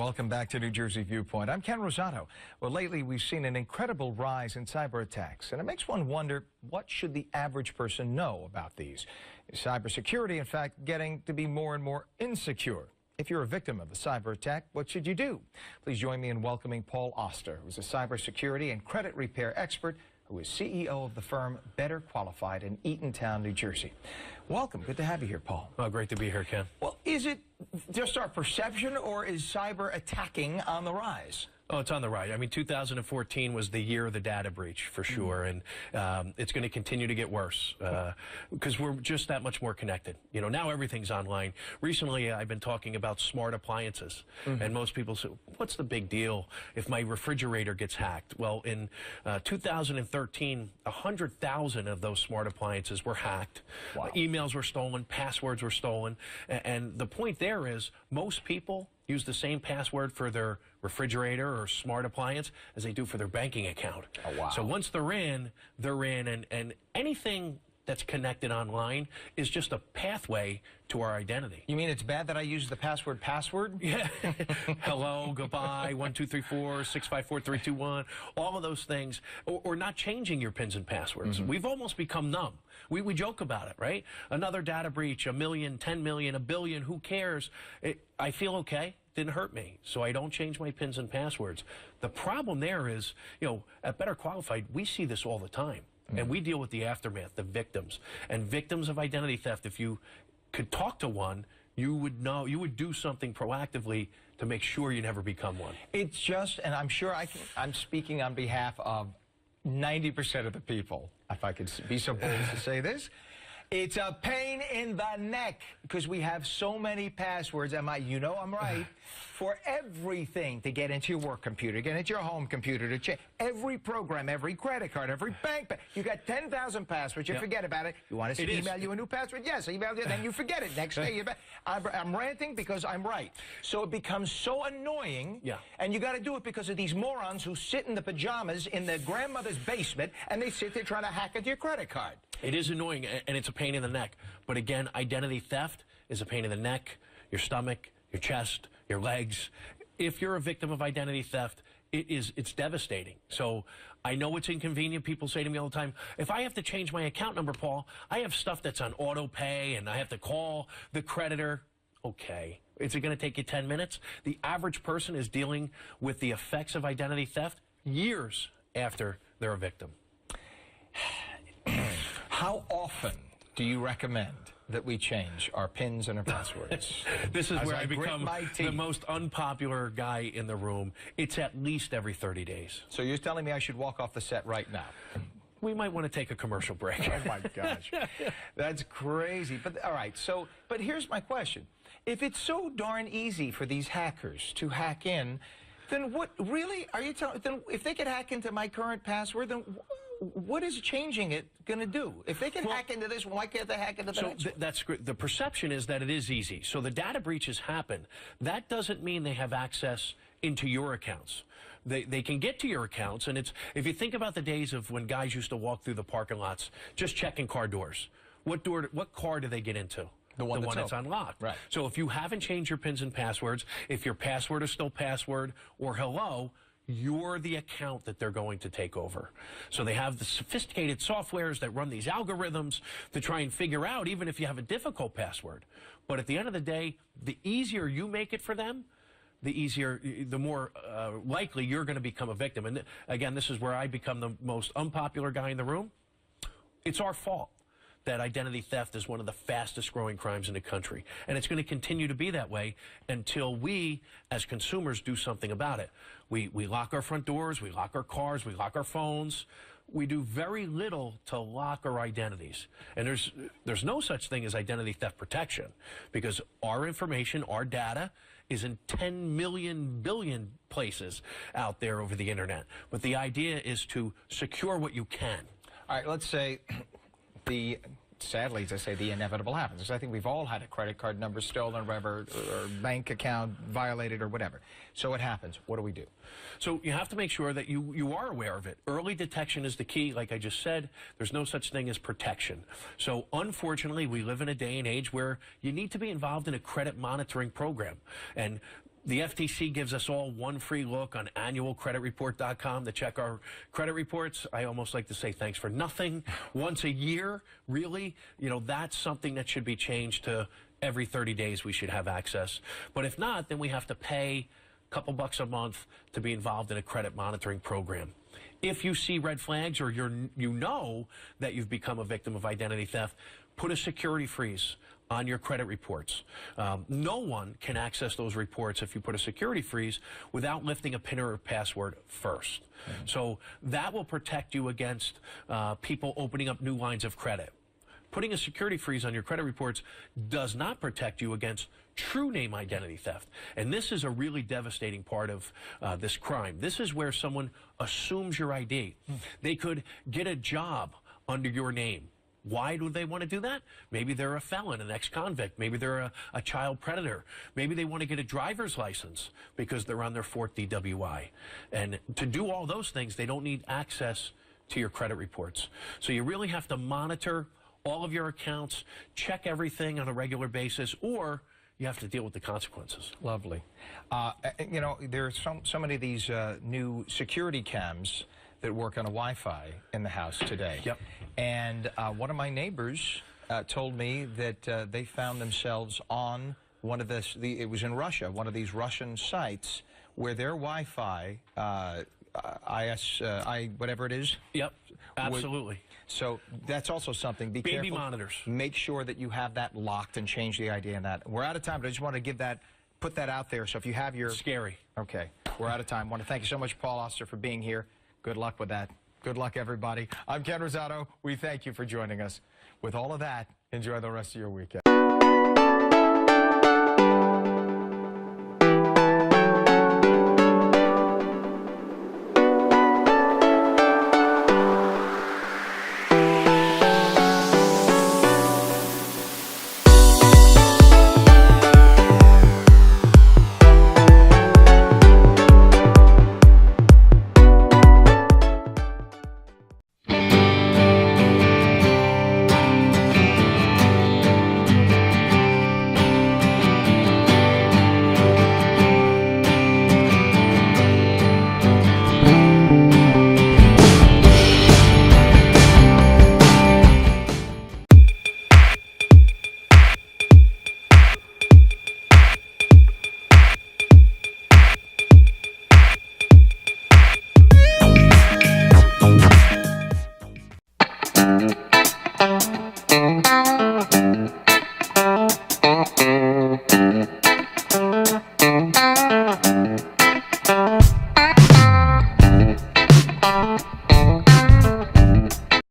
Welcome back to New Jersey Viewpoint. I'm Ken Rosato. Well, lately we've seen an incredible rise in cyber attacks, and it makes one wonder, what should the average person know about these? Is cybersecurity, in fact, getting to be more and more insecure? If you're a victim of a cyber attack, what should you do? Please join me in welcoming Paul Oster, who's a cybersecurity and credit repair expert who is CEO of the firm Better Qualified in Eatontown, New Jersey. Welcome. Good to have you here, Paul. Oh, great to be here, Ken. Well, is it just our perception, or is cyber attacking on the rise? Oh, it's on the rise. I mean, 2014 was the year of the data breach, for sure, and it's going to continue to get worse because we're just that much more connected. You know, now everything's online. Recently, I've been talking about smart appliances, and most people say, what's the big deal if my refrigerator gets hacked? Well, in 2013, 100,000 of those smart appliances were hacked. Wow. Emails were stolen, passwords were stolen, and the point there is most people use the same password for their refrigerator or smart appliance as they do for their banking account. Oh, wow. So once they're in, and anything that's connected online is just a pathway to our identity. You mean it's bad that I use the password? Yeah. Hello, goodbye, 1, 2, 3, 4, 6, 5, 4, 3, 2, 1, all of those things, or not changing your pins and passwords. We've almost become numb. We joke about it, right? Another data breach, 1 million, 10 million, 1 billion, who cares? I feel okay. Didn't hurt me, so I don't change my pins and passwords. The problem there is, you know, at Better Qualified, we see this all the time. And we deal with the aftermath, the victims. And victims of identity theft, if you could talk to one, you would know, you would do something proactively to make sure you never become one. It's just, and I'm sure I'm speaking on behalf of 90% of the people, if I could be so bold as to say this. It's a pain in the neck because we have so many passwords. You know I'm right, for everything, to get into your work computer, get into your home computer, to check every program, every credit card, every bank. You got 10,000 passwords. You forget about it. You want us to email you a new password? Yes, email you. Then you forget it. Next day, I'm ranting because I'm right. So it becomes so annoying. Yeah. And you got to do it because of these morons who sit in the pajamas in their grandmother's basement and they sit there trying to hack into your credit card. It is annoying, and it's a pain in the neck. But again, identity theft is a pain in the neck, your stomach, your chest, your legs. If you're a victim of identity theft, it's devastating. So I know it's inconvenient. People say to me all the time, if I have to change my account number, Paul, I have stuff that's on auto pay, and I have to call the creditor. Okay. Is it going to take you 10 minutes? The average person is dealing with the effects of identity theft years after they're a victim. How often do you recommend that we change our pins and our passwords? This is where I become the most unpopular guy in the room. It's at least every 30 days. So you're telling me I should walk off the set right now? We might want to take a commercial break. Oh, my gosh. That's crazy. But all right, but here's my question. If it's so darn easy for these hackers to hack in, then what really are you telling? Then if they could hack into my current password, then what is changing it going to do? If they can hack into this, why can't they hack into the next one? That's great. The perception is that it is easy. So the data breaches happen. That doesn't mean they have access into your accounts. They can get to your accounts, and if you think about the days of when guys used to walk through the parking lots just checking car doors, what car do they get into? The one that's unlocked. Right. So if you haven't changed your pins and passwords, if your password is still password or hello, you're the account that they're going to take over. So they have the sophisticated softwares that run these algorithms to try and figure out, even if you have a difficult password. But at the end of the day, the easier you make it for them, the more likely you're going to become a victim. And again, this is where I become the most unpopular guy in the room. It's our fault that identity theft is one of the fastest growing crimes in the country. And it's going to continue to be that way until we, as consumers, do something about it. We lock our front doors, we lock our cars, we lock our phones. We do very little to lock our identities. And there's no such thing as identity theft protection because our information, our data, is in 10 million billion places out there over the internet. But the idea is to secure what you can. All right, let's say sadly, to say the inevitable happens. Because I think we've all had a credit card number stolen or whatever, or bank account violated or whatever. So it happens. What do we do? So you have to make sure that you are aware of it. Early detection is the key. Like I just said, there's no such thing as protection. So unfortunately, we live in a day and age where you need to be involved in a credit monitoring program. And The FTC gives us all one free look on annualcreditreport.com to check our credit reports. I almost like to say thanks for nothing. Once a year, really, that's something that should be changed to every 30 days we should have access. But if not, then we have to pay a couple bucks a month to be involved in a credit monitoring program. If you see red flags or you know that you've become a victim of identity theft, put a security freeze on your credit reports. No one can access those reports if you put a security freeze without lifting a PIN or password first. So that will protect you against people opening up new lines of credit. Putting a security freeze on your credit reports does not protect you against true name identity theft. And this is a really devastating part of this crime. This is where someone assumes your ID. They could get a job under your name. Why do they want to do that? Maybe they're a felon, an ex-convict. Maybe they're a child predator. Maybe they want to get a driver's license because they're on their 4th DWI. And to do all those things, they don't need access to your credit reports. So you really have to monitor all of your accounts, check everything on a regular basis, or you have to deal with the consequences. Lovely. There are so many of these new security cams that work on a Wi-Fi in the house today. Yep. And one of my neighbors told me that they found themselves on one of it was in Russia, one of these Russian sites where their Wi-Fi, whatever it is. Yep, absolutely. So that's also something. Be Baby careful. monitors. Make sure that you have that locked and change the ID on that. We're out of time, but I just want to put that out there. So if you have your... Scary. Okay, we're out of time. I want to thank you so much, Paul Oster, for being here. Good luck with that. Good luck, everybody. I'm Ken Rosato. We thank you for joining us. With all of that, enjoy the rest of your weekend.